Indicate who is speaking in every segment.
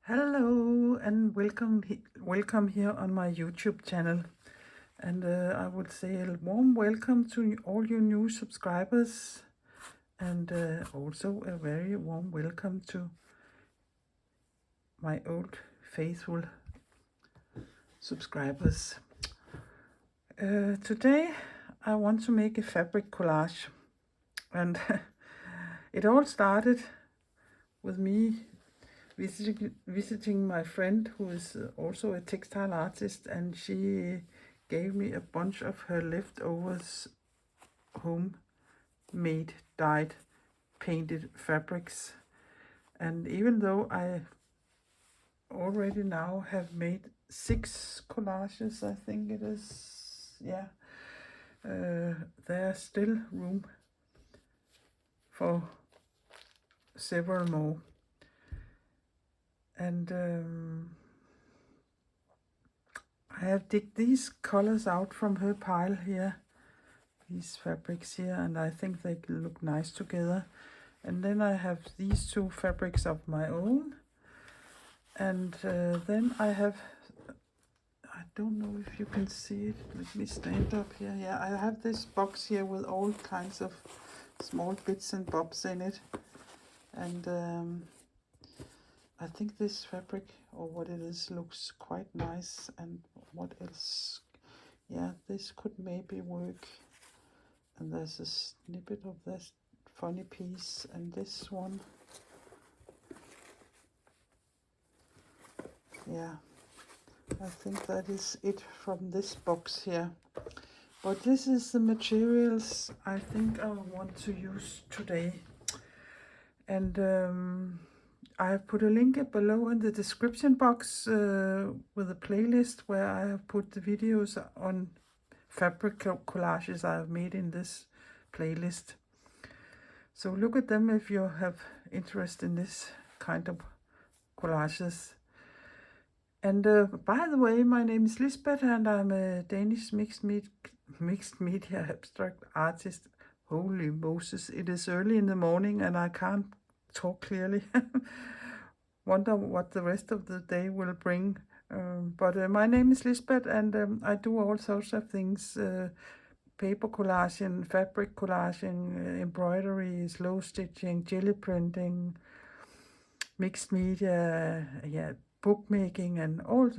Speaker 1: Hello and welcome here on my YouTube channel. And I would say a warm welcome to all you new subscribers, and also a very warm welcome to my old faithful subscribers. Today I want to make a fabric collage, and it all started with me visiting my friend, who is also a textile artist, and she gave me a bunch of her leftovers homemade dyed painted fabrics. And even though I already now have made 6 collages, I think it is, yeah, there's still room for several more. And I have digged these colors out from her pile here, these fabrics here, and I think they look nice together. And then I have these 2 fabrics of my own, and then I have, I don't know if you can see it, let me stand up here. Yeah, I have this box here with all kinds of small bits and bobs in it, and I think this fabric, or what it is, looks quite nice. And what else? Yeah, this could maybe work. And there's a snippet of this funny piece, and this one. Yeah, I think that is it from this box here. But this is the materials I think I want to use today. And I have put a link below in the description box with a playlist where I have put the videos on fabric collages I have made in this playlist. So look at them if you have interest in this kind of collages. And by the way, my name is Lisbeth, and I'm a Danish mixed media abstract artist. Holy Moses, it is early in the morning and I can't talk clearly. Wonder what the rest of the day will bring. But my name is Lisbeth, and I do all sorts of things. Paper collaging, fabric collaging, embroidery, slow stitching, jelly printing, mixed media, yeah, bookmaking, and all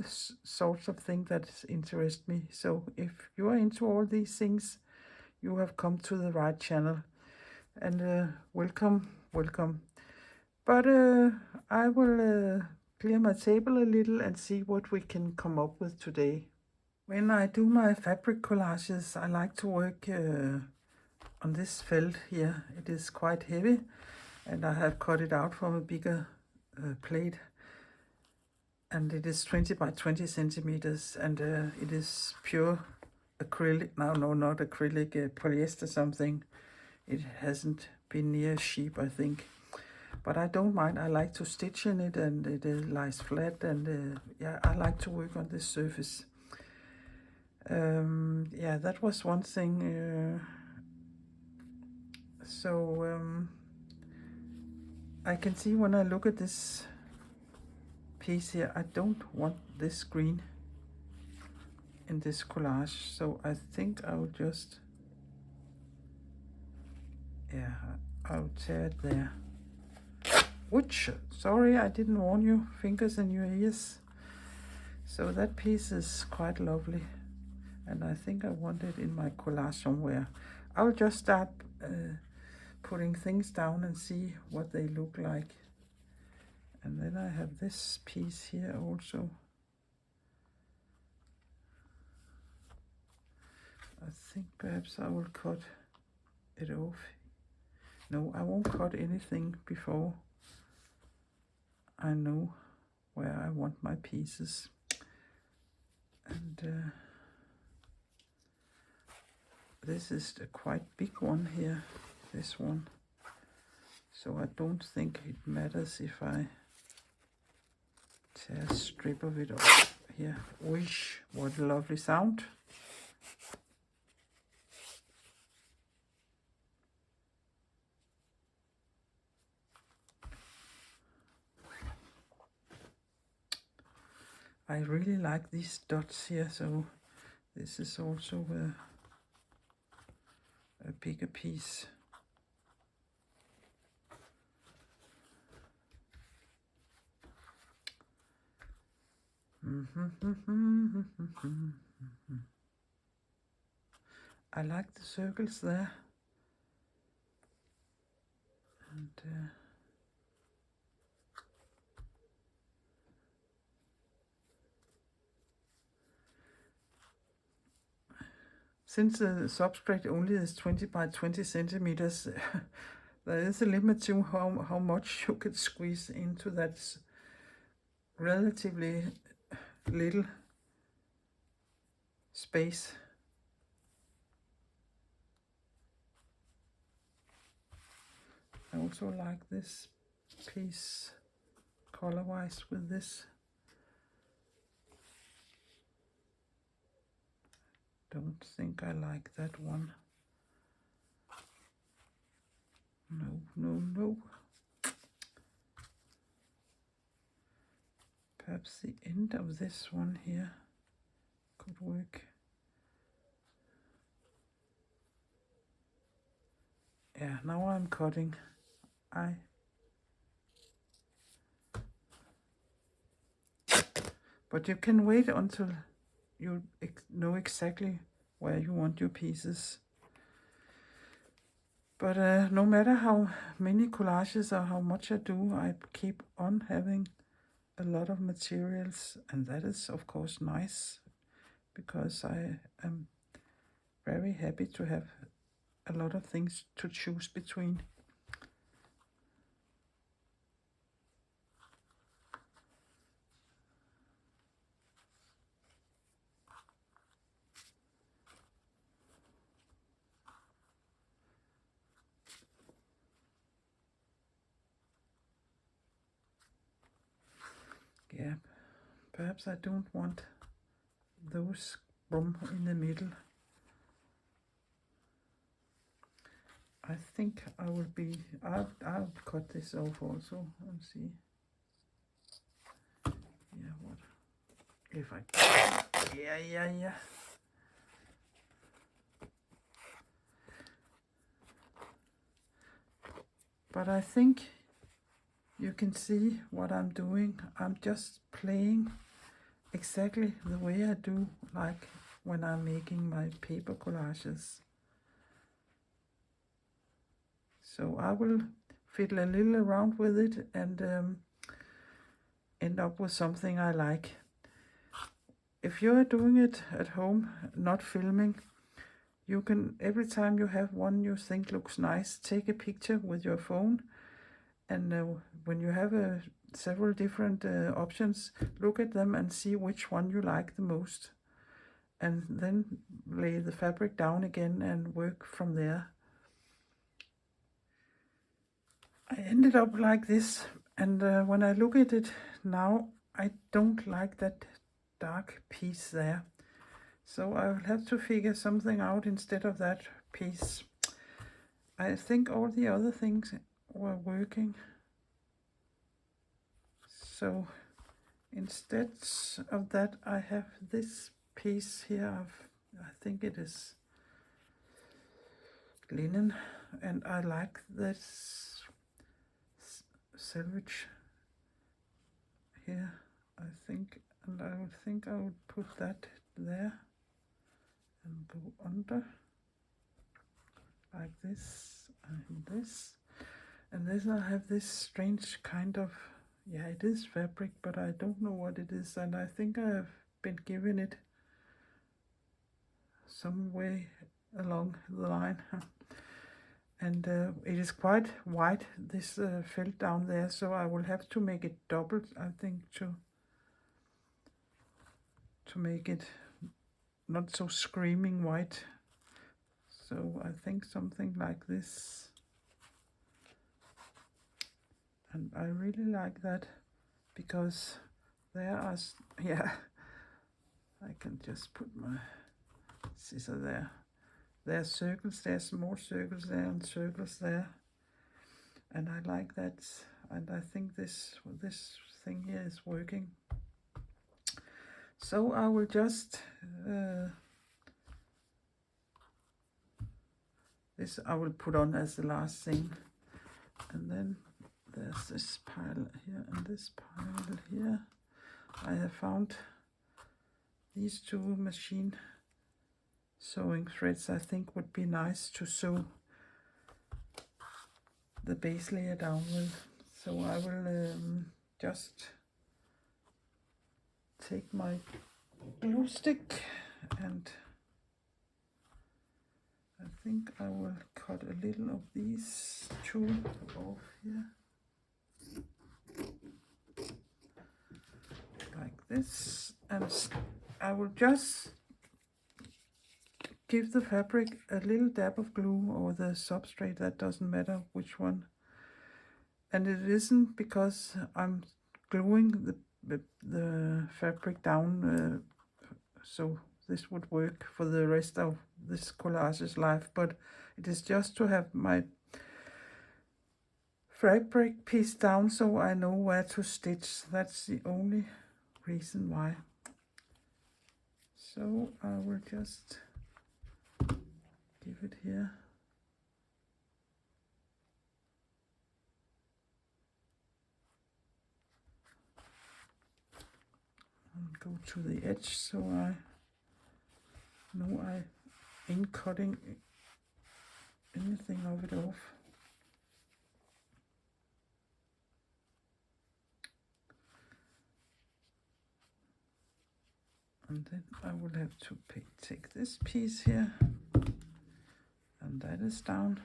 Speaker 1: sorts of things that interest me. So if you are into all these things, you have come to the right channel. And welcome. But I will clear my table a little and see what we can come up with today. When I do my fabric collages, I like to work on this felt here. It is quite heavy, and I have cut it out from a bigger plate. And it is 20 by 20 centimeters, and it is pure acrylic. No, not acrylic, polyester something. It hasn't been near sheep, I think. But I don't mind. I like to stitch in it, and it lies flat, and yeah, I like to work on this surface. Yeah, that was one thing. So I can see when I look at this piece here, I don't want this green in this collage, so I think I'll just, yeah, I'll tear it there. Which, sorry, I didn't warn you, fingers in your ears. So that piece is quite lovely, and I think I want it in my collage somewhere. I'll just start putting things down and see what they look like. And then I have this piece here also. I think perhaps I will cut it off. No, I won't cut anything before I know where I want my pieces. And this is a quite big one here, this one. So I don't think it matters if I tear a strip of it off here. Wish, what a lovely sound. I really like these dots here, so this is also a bigger piece. I like the circles there. And since the substrate only is 20 by 20 centimeters, there is a limit to how much you can squeeze into that relatively little space. I also like this piece color-wise with this. Don't think I like that one. No. Perhaps the end of this one here could work. Yeah, now I'm cutting. But you can wait until you know exactly where you want your pieces. But no matter how many collages or how much I do, I keep on having a lot of materials, and that is of course nice, because I am very happy to have a lot of things to choose between. Yeah, perhaps I don't want those room in the middle. I think I will be, I'll cut this off also and see. Yeah, what if I, yeah. But I think you can see what I'm doing. I'm just playing exactly the way I do, like when I'm making my paper collages. So I will fiddle a little around with it and end up with something I like. If you're doing it at home, not filming, you can, every time you have one you think looks nice, take a picture with your phone, and when you have several different options, look at them and see which one you like the most, and then lay the fabric down again and work from there. I ended up like this, and when I look at it now, I don't like that dark piece there. So I will have to figure something out instead of that piece. I think all the other things were working. So instead of that, I have this piece here of, I think it is linen, and I like this selvage here, I think, and I would think I would put that there and go under like this and this. And then I have this strange kind of, yeah, it is fabric, but I don't know what it is, and I think I have been given it some way along the line. And it is quite white, this felt down there, so I will have to make it doubled, I think, to make it not so screaming white. So I think something like this. And I really like that, because there are, yeah, I can just put my scissor there. There are circles, there are small circles there and circles there. And I like that, and I think this thing here is working. So I will just this I will put on as the last thing, and then there's this pile here and this pile here. I have found these two machine sewing threads. I think would be nice to sew the base layer down with. So I will just take my glue stick, and I think I will cut a little of these two off here, like this, and I will just give the fabric a little dab of glue, or the substrate, that doesn't matter which one. And it isn't because I'm gluing the fabric down, so this would work for the rest of this collage's life, but it is just to have my fabric piece down so I know where to stitch. That's the only reason why. So I will just give it here. And go to the edge so I know I ain't cutting anything of it off. And then I will have to take this piece here, and that is down.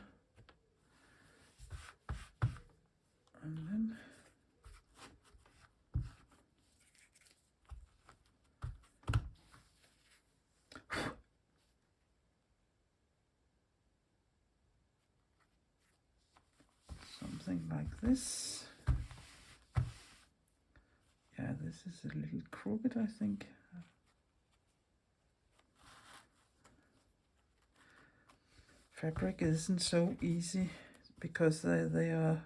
Speaker 1: And then something like this. Yeah, this is a little crooked, I think. Fabric isn't so easy because they are,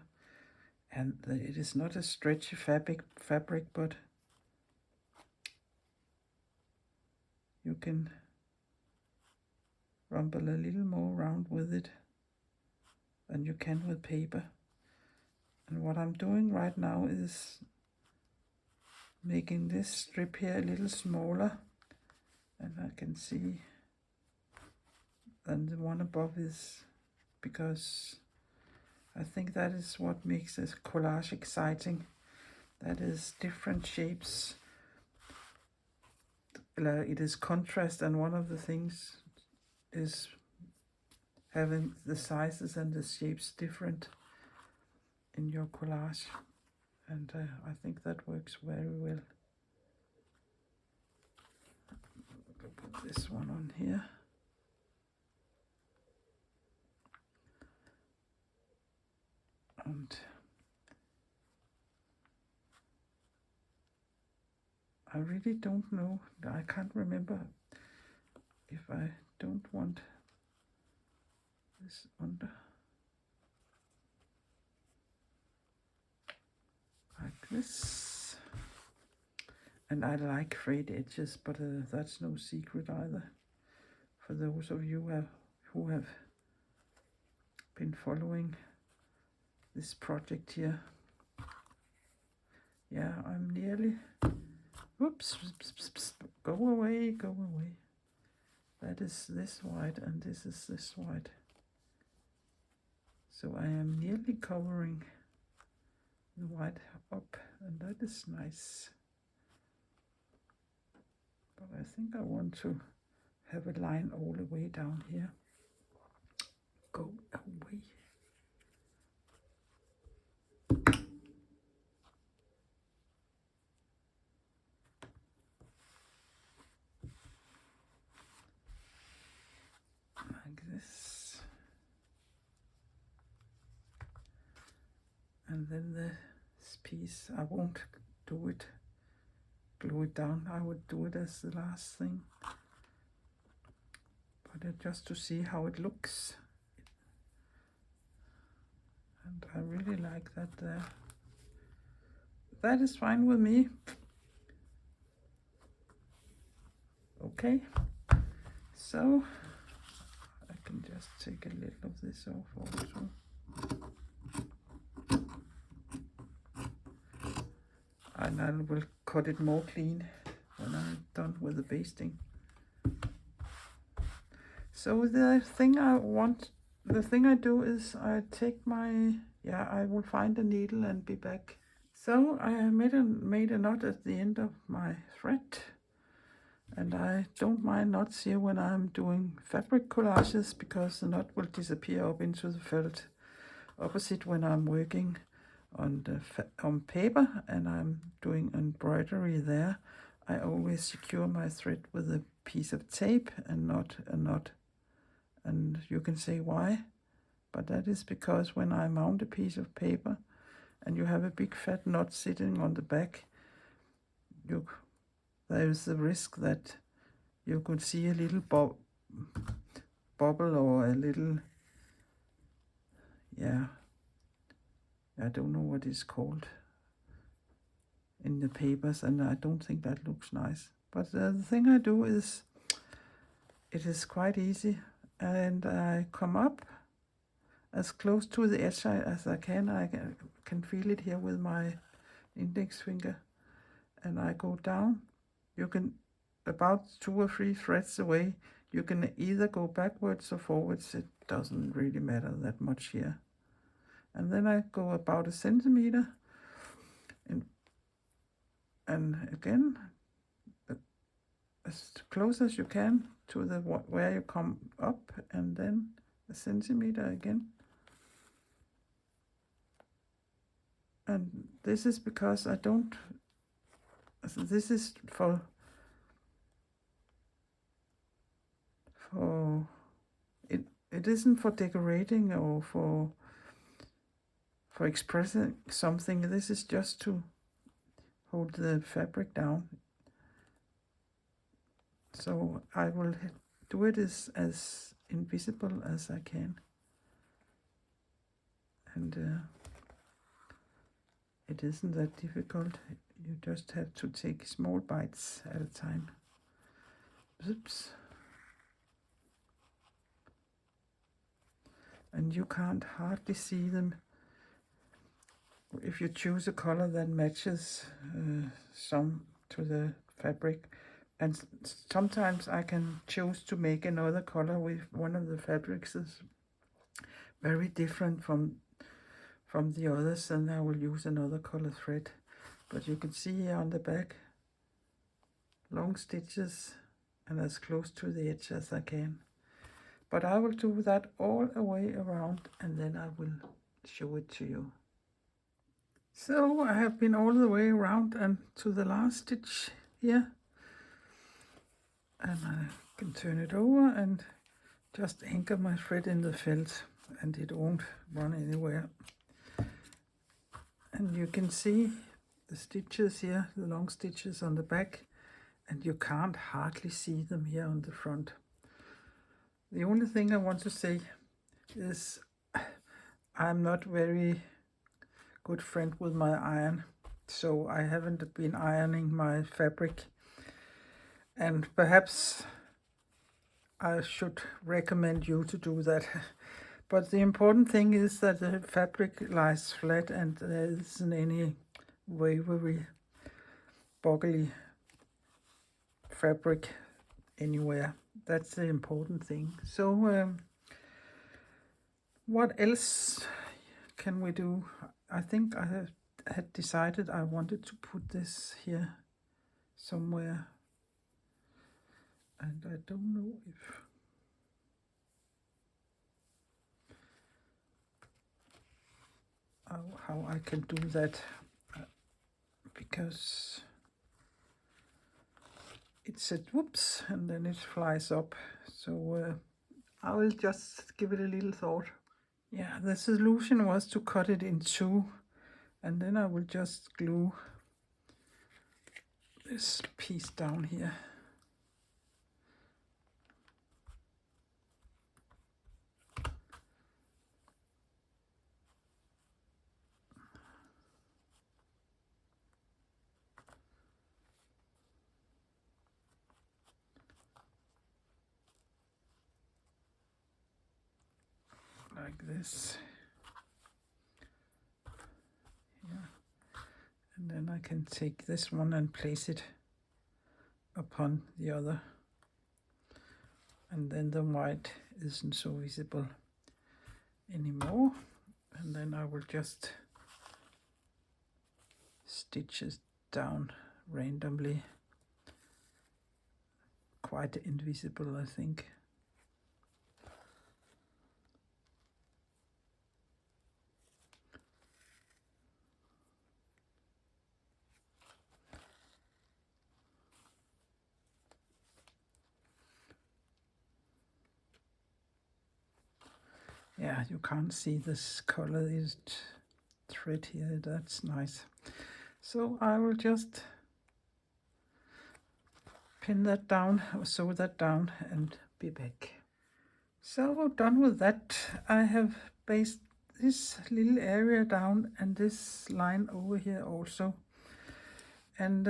Speaker 1: and it is not a stretchy fabric, but you can rumble a little more around with it than you can with paper. And what I'm doing right now is making this strip here a little smaller, and I can see than the one above is, because I think that is what makes this collage exciting. That is different shapes. It is contrast, and one of the things is having the sizes and the shapes different in your collage, and I think that works very well. I'll put this one on here. And I really don't know, I can't remember if I don't want this under, like this. And I like frayed edges, but that's no secret either. For those of you who have been following this project here. Yeah, I'm nearly, whoops, go away, go away. That is this wide, and this is this wide. So I am nearly covering the white up, and that is nice. But I think I want to have a line all the way down here. Go away. Like this. And then this piece, I won't do it, glue it down. I would do it as the last thing. But just to see how it looks. And I really like that there. That is fine with me. Okay, so I can just take a little of this off also. And I will cut it more clean when I'm done with the basting. So the thing I do is I take my, I will find a needle and be back. So I made a knot at the end of my thread. And I don't mind knots here when I'm doing fabric collages, because the knot will disappear up into the felt. Opposite when I'm working on paper and I'm doing embroidery there, I always secure my thread with a piece of tape and not a knot. And you can say why, but that is because when I mount a piece of paper and you have a big fat knot sitting on the back, there is the risk that you could see a little bubble or a little, I don't know what it's called in the papers, and I don't think that looks nice. But the thing I do is, it is quite easy, and I come up as close to the edge as I can. I can feel it here with my index finger, and I go down. You can, about 2 or 3 threads away, you can either go backwards or forwards. It doesn't really matter that much here. And then I go about 1 centimeter, and again, as close as you can to the where you come up, and then 1 centimeter again. And this is because I don't, this is for it isn't for decorating or for expressing something. This is just to hold the fabric down. So I will do it as invisible as I can. And it isn't that difficult. You just have to take small bites at a time. Oops. And you can't hardly see them if you choose a color that matches some to the fabric. And sometimes I can choose to make another color with one of the fabrics is very different from the others, and I will use another color thread. But you can see here on the back, long stitches and as close to the edge as I can. But I will do that all the way around, and then I will show it to you. So I have been all the way around and to the last stitch here. And I can turn it over and just anchor my thread in the felt, and it won't run anywhere. And you can see the stitches here, the long stitches on the back, and you can't hardly see them here on the front. The only thing I want to say is I'm not very good friend with my iron, so I haven't been ironing my fabric, and perhaps I should recommend you to do that. But the important thing is that the fabric lies flat and there isn't any wavery, boggly fabric anywhere. That's the important thing. So what else can we do? I think I had decided I wanted to put this here somewhere, and I don't know how I can do that, because it said whoops and then it flies up. So I will just give it a little thought. Yeah, the solution was to cut it in 2, and then I will just glue this piece down here. like this. Yeah. And then I can take this one and place it upon the other. And then the white isn't so visible anymore. And then I will just stitch it down randomly. Quite invisible, I think. Yeah, you can't see this colored thread here. That's nice. So I will just pin that down, or sew that down, and be back. So done with that. I have based this little area down and this line over here also. And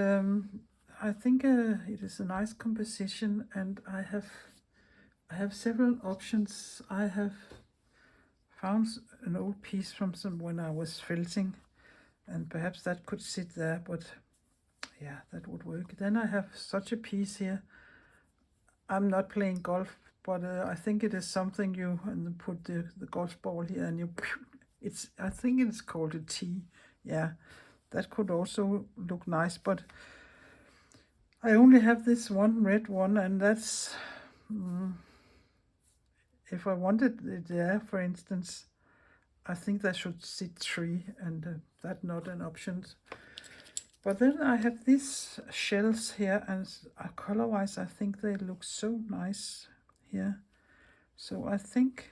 Speaker 1: I think it is a nice composition, and I have several options. I have found an old piece from when I was felting, and perhaps that could sit there, but yeah, that would work. Then I have such a piece here. I'm not playing golf, but I think it is something you put the golf ball here, and you I think it's called a tee. Yeah, that could also look nice, but I only have this one red one, and that's if I wanted it there, for instance, I think that should sit 3, and that's not an option. But then I have these shells here, and color-wise, I think they look so nice here. So I think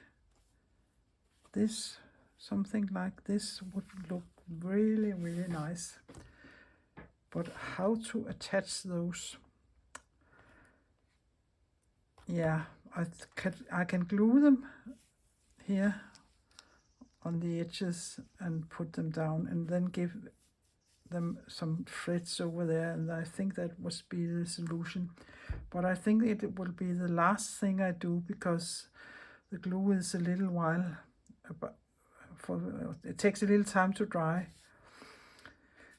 Speaker 1: something like this would look really, really nice. But how to attach those? Yeah, I can glue them here on the edges and put them down, and then give them some threads over there, and I think that must be the solution. But I think it will be the last thing I do, because the glue is a little while, it takes a little time to dry.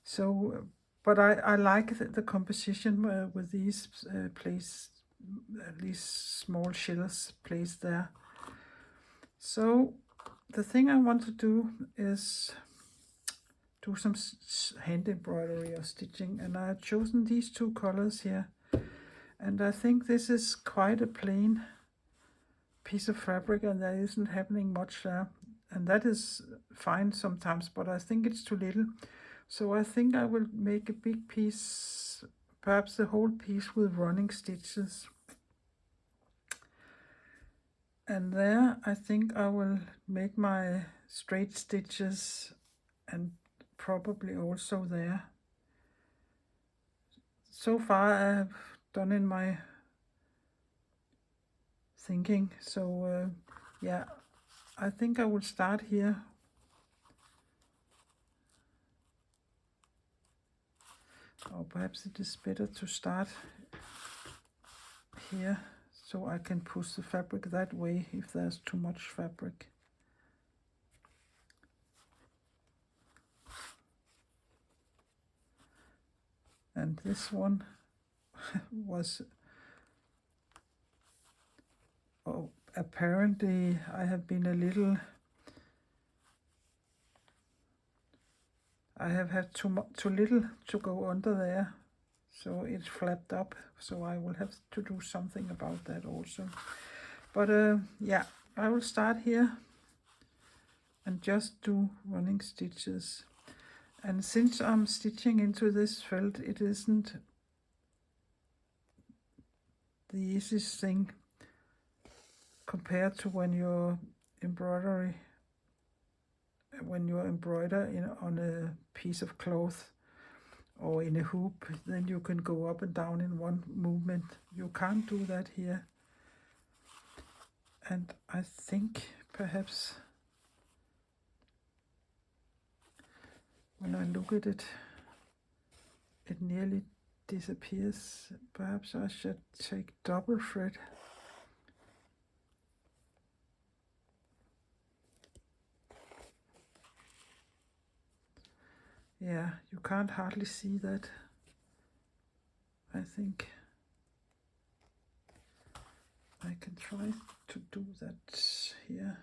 Speaker 1: So, but I like the composition with these these small shells placed there. So the thing I want to do is do some hand embroidery or stitching, and I have chosen these 2 colors here, and I think this is quite a plain piece of fabric, and there isn't happening much there, and that is fine sometimes, but I think it's too little. So I think I will make a big piece, perhaps the whole piece with running stitches, and there I think I will make my straight stitches, and probably also there. So far I have done in my thinking. So yeah, I think I will start here. Or perhaps it is better to start here, so I can push the fabric that way if there's too much fabric. And this one was, apparently I have been I have had too little to go under there, so it flapped up, so I will have to do something about that also. But yeah, I will start here and just do running stitches. And since I'm stitching into this felt, it isn't the easiest thing compared to when you embroider on a piece of cloth or in a hoop. Then you can go up and down in one movement. You can't do that here. And I think perhaps when I look at it, it nearly disappears. Perhaps I should take double thread. Yeah, you can't hardly see that, I think. I can try to do that here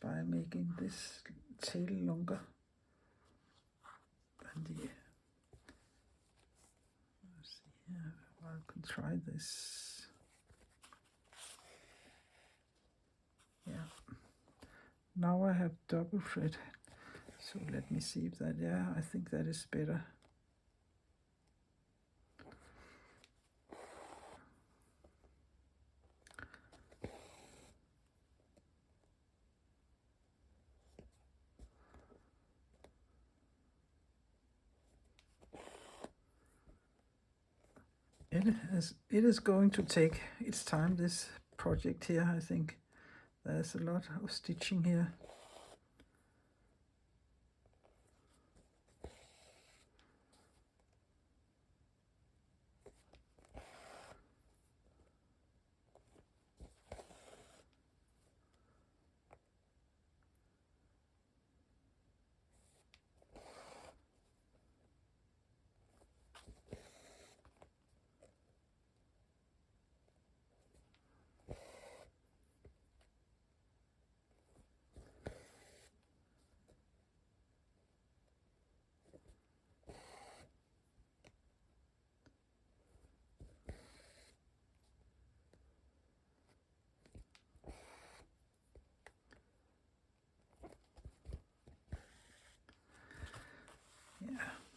Speaker 1: by making this tail longer than the, let's see here, I can try this. Yeah, now I have double thread, so let me see if that, yeah, I think that is better. It is going to take its time, this project here. I think there's a lot of stitching here.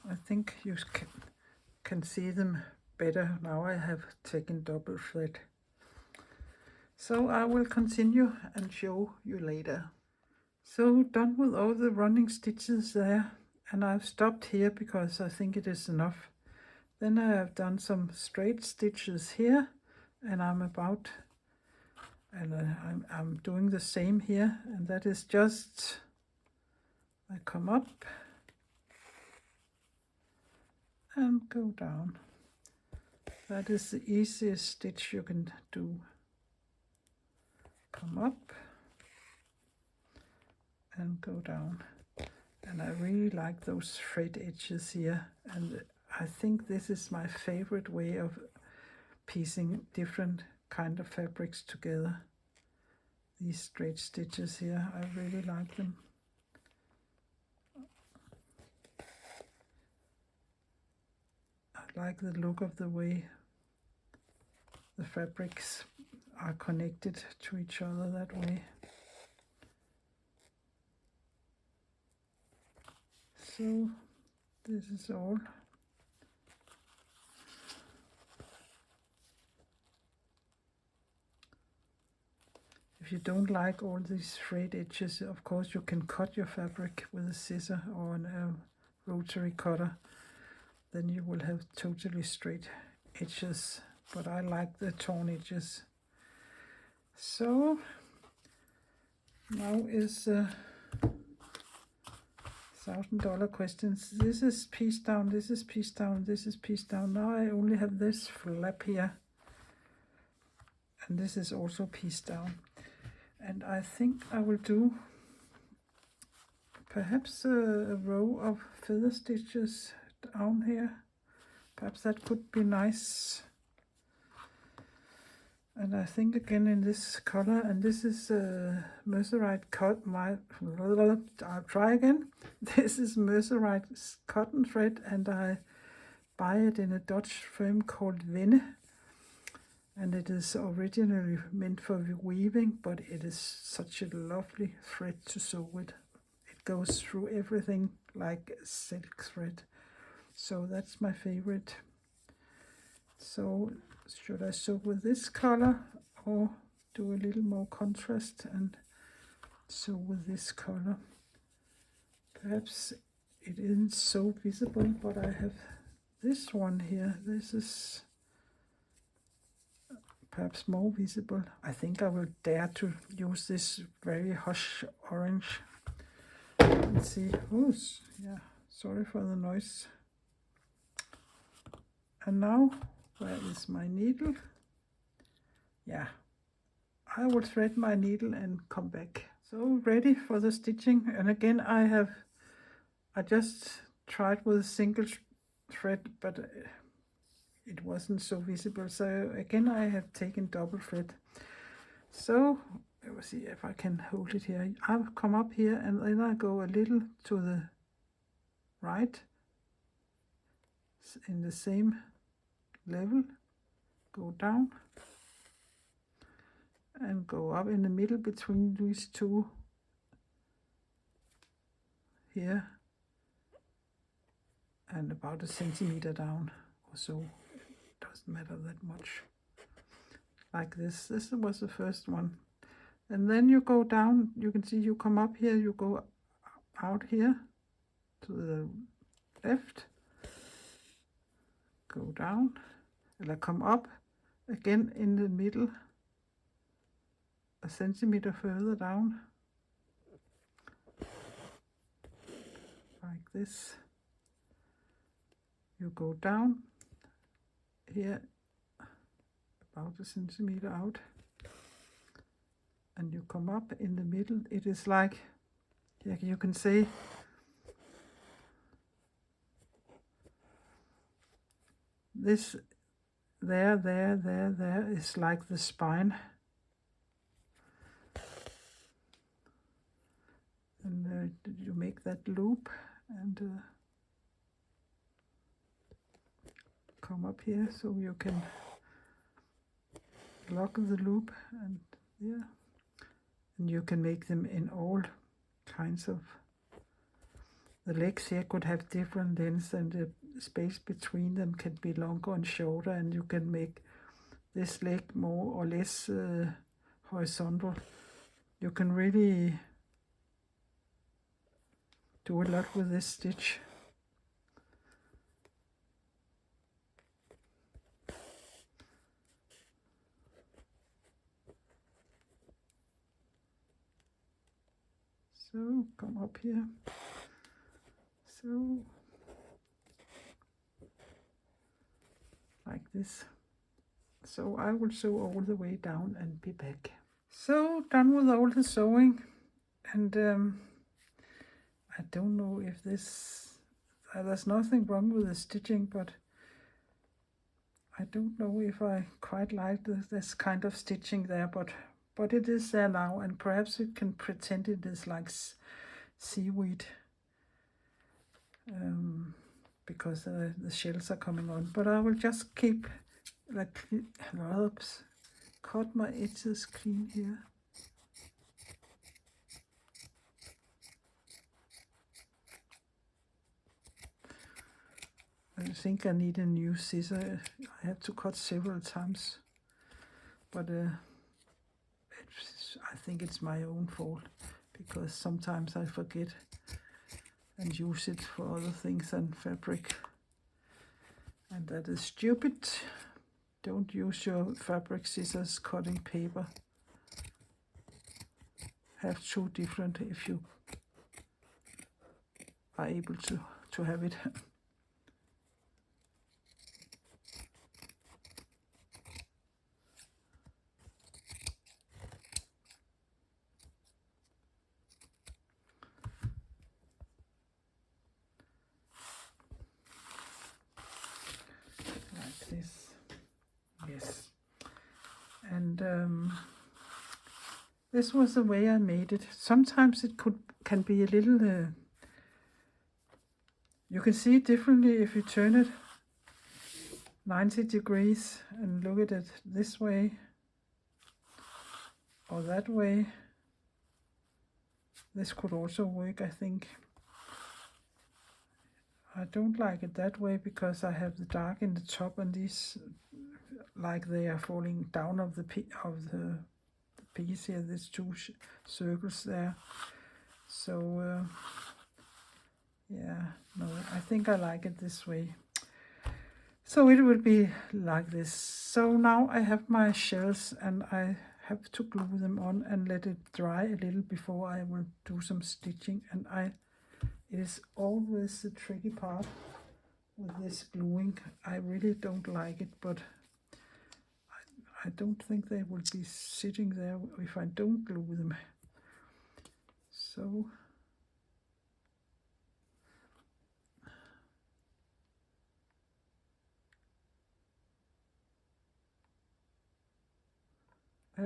Speaker 1: I think you can see them better now. I have taken double thread. So I will continue and show you later. So done with all the running stitches there, and I've stopped here because I think it is enough. Then I have done some straight stitches here, and I'm doing the same here, and that is just, I come up and go down. That is the easiest stitch you can do. Come up and go down. And I really like those thread edges here, and I think this is my favorite way of piecing different kind of fabrics together. These straight stitches here, I really like them. I like the look of the way the fabrics are connected to each other that way. So this is all. If you don't like all these frayed edges, of course you can cut your fabric with a scissor or a rotary cutter. Then you will have totally straight edges, but I like the torn edges. So now is $1,000 questions. This is piece down, this is piece down, this is piece down. Now I only have this flap here, and this is also piece down. And I think I will do perhaps a row of feather stitches down here. Perhaps that could be nice. And I think again in this color, and this is mercerite I'll try again. This is mercerite cotton thread, and I buy it in a Dutch firm called Venne. And it is originally meant for weaving, but it is such a lovely thread to sew with. It goes through everything like silk thread. So that's my favorite. So should I sew with this color or do a little more contrast and sew with this color? Perhaps it isn't so visible, but I have this one here. This is perhaps more visible. I think I will dare to use this very hush orange. Let's see. Oh, yeah, sorry for the noise. And now, where is my needle? Yeah, I will thread my needle and come back. So ready for the stitching. And again, I I just tried with a single thread, but it wasn't so visible. So again, I have taken double thread. So let's see if I can hold it here. I'll come up here and then I go a little to the right in the same level, go down and go up in the middle between these two here, and about a centimeter down or so. It doesn't matter that much. Like this. This was the first one. And then you go down, you can see you come up here, you go out here to the left, go down, and come up again in the middle, a centimeter further down, like this. You go down here about a centimeter out, and you come up in the middle. It is like, yeah, you can say this there is like the spine, and you make that loop and come up here so you can lock the loop, and yeah, and you can make them in all kinds of. The legs here could have different lengths, and the space between them can be longer and shorter, and you can make this leg more or less horizontal. You can really do a lot with this stitch. So come up here. So like this. So I will sew all the way down and be back. So done with all the sewing, and I don't know if this, there's nothing wrong with the stitching, but I don't know if I quite like this kind of stitching there, but it is there now, and perhaps it can pretend it is like seaweed, because the shells are coming on. But I will just keep like, oops, cut my edges clean here. I think I need a new scissor. I have to cut several times, but I think it's my own fault, because sometimes I forget and use it for other things than fabric, and that is stupid. Don't use your fabric scissors cutting paper. Have two different if you are able to have it. This, yes, and this was the way I made it. Sometimes it can be a little, you can see it differently if you turn it 90 degrees and look at it this way or that way. This could also work, I think. I don't like it that way because I have the dark in the top, and these, like, they are falling down of the piece here. There's two circles there. So yeah, no, I think I like it this way. So it will be like this. So now I have my shells, and I have to glue them on and let it dry a little before I will do some stitching. And it is always the tricky part with this gluing. I really don't like it, but I don't think they will be sitting there if I don't glue them. So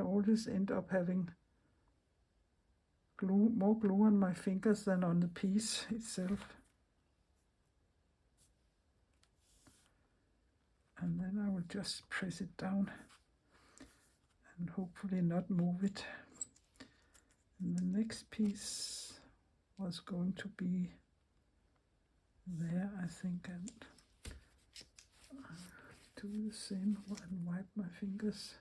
Speaker 1: I always end up having more glue on my fingers than on the piece itself. And then I will just press it down and hopefully not move it. And the next piece was going to be there, I think, and do the same and wipe my fingers.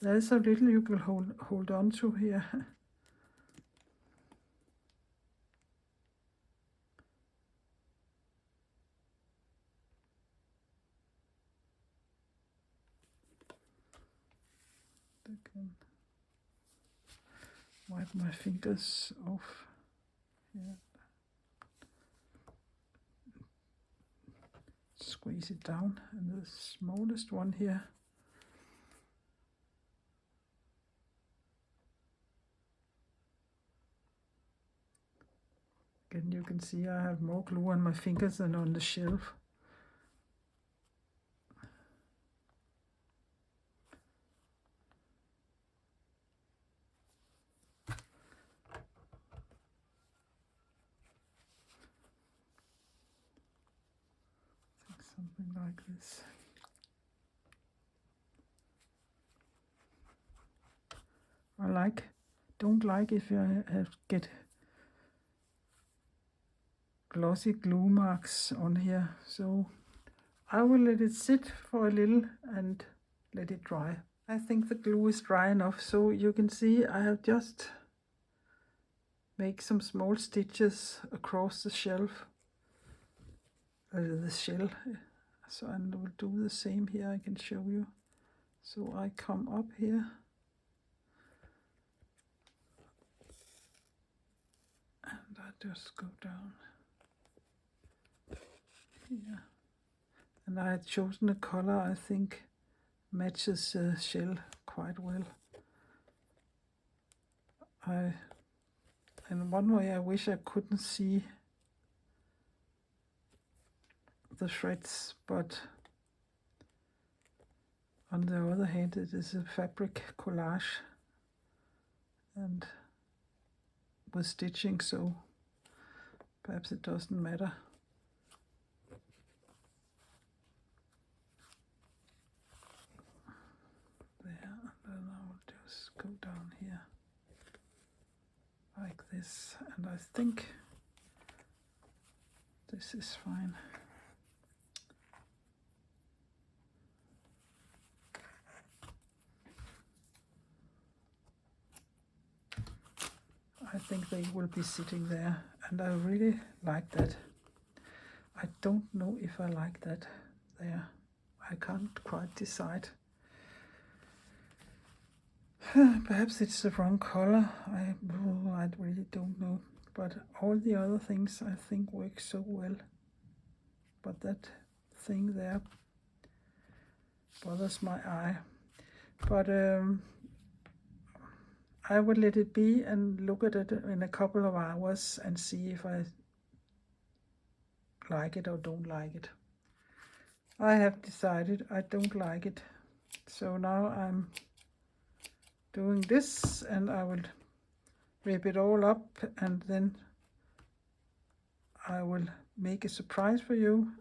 Speaker 1: There's a little you can hold on to here. I can wipe my fingers off here. Squeeze it down, and the smallest one here. Again, you can see I have more glue on my fingers than on the shelf. Something like this. Don't like if I get glossy glue marks on here, so I will let it sit for a little and let it dry. I think the glue is dry enough, so you can see I have just made some small stitches across the shelf, the shell. So I will do the same here, I can show you. So I come up here and I just go down here. And I had chosen a color I think matches the shell quite well. In one way I wish I couldn't see the threads, but on the other hand it is a fabric collage and with stitching, so perhaps it doesn't matter. There, and then I will just go down here like this, and I think this is fine. I think they will be sitting there, and I really like that. I don't know if I like that there. I can't quite decide. Perhaps it's the wrong color. I really don't know. But all the other things I think work so well. But that thing there bothers my eye. But I will let it be and look at it in a couple of hours and see if I like it or don't like it. I have decided I don't like it. So now I'm doing this, and I will rip it all up, and then I will make a surprise for you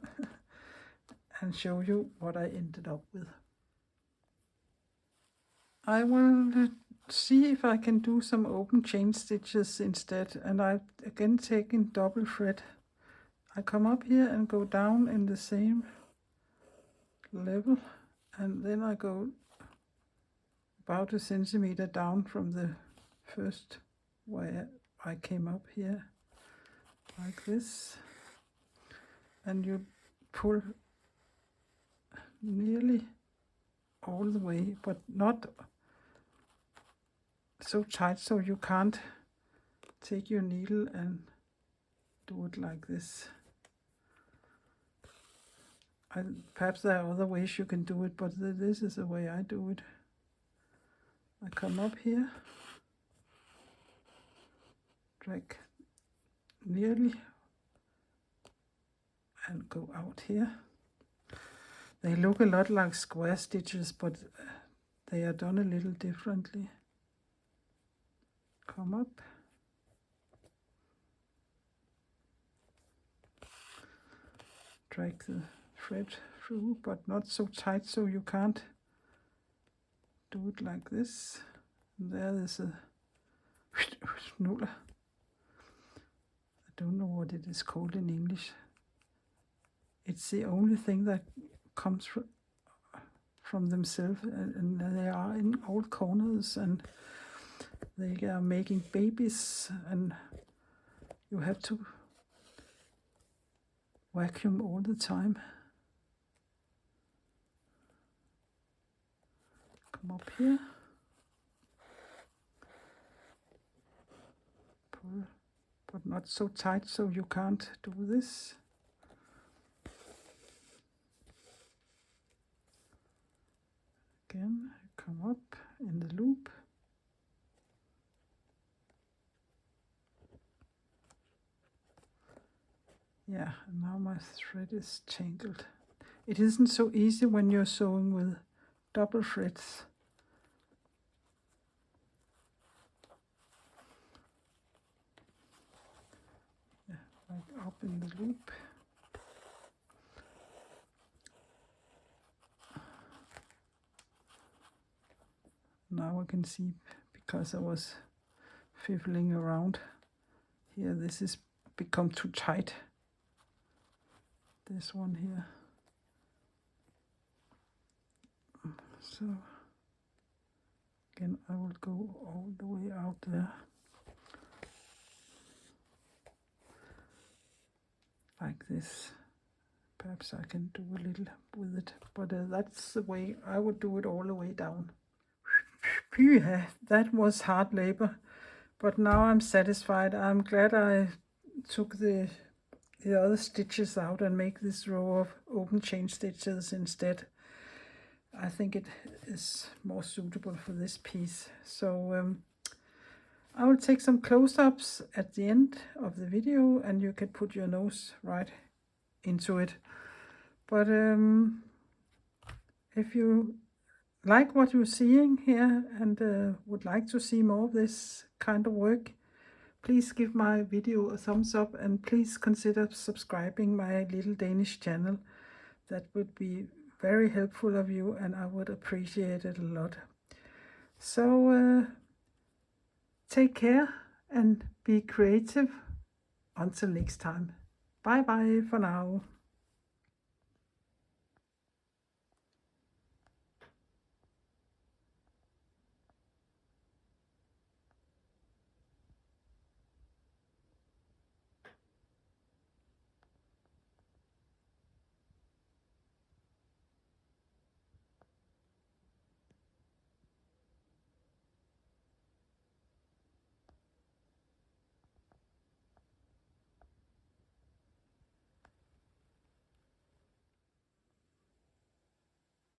Speaker 1: and show you what I ended up with. I will see if I can do some open chain stitches instead, and I've again taken double thread. I come up here and go down in the same level, and then I go about 1 centimeter down from the first where I came up here, like this, and you pull nearly all the way, but not so tight so you can't take your needle and do it like this. Perhaps there are other ways you can do it, but this is the way I do it. I come up here, drag nearly, and go out here. They look a lot like square stitches, but they are done a little differently. Come up. Drag the thread through, but not so tight so you can't do it like this. And there is a snuller. I don't know what it is called in English. It's the only thing that comes from themselves, and they are in all corners, and they are making babies, and you have to vacuum all the time. Come up here. Pull, but not so tight so you can't do this. Again, come up in the loop. Yeah, and now my thread is tangled. It isn't so easy when you're sewing with double threads. Yeah, like up in the loop. Now I can see, because I was fiddling around here, this is become too tight. This one here. So again, I will go all the way out there. Like this. Perhaps I can do a little with it, but that's the way I would do it, all the way down. Phew, that was hard labor, but now I'm satisfied. I'm glad I took the other stitches out and make this row of open chain stitches instead. I think it is more suitable for this piece. So I will take some close-ups at the end of the video, and you can put your nose right into it. But if you like what you're seeing here and would like to see more of this kind of work, please give my video a thumbs up, and please consider subscribing my little Danish channel. That would be very helpful of you, and I would appreciate it a lot. So take care and be creative. Until next time. Bye bye for now.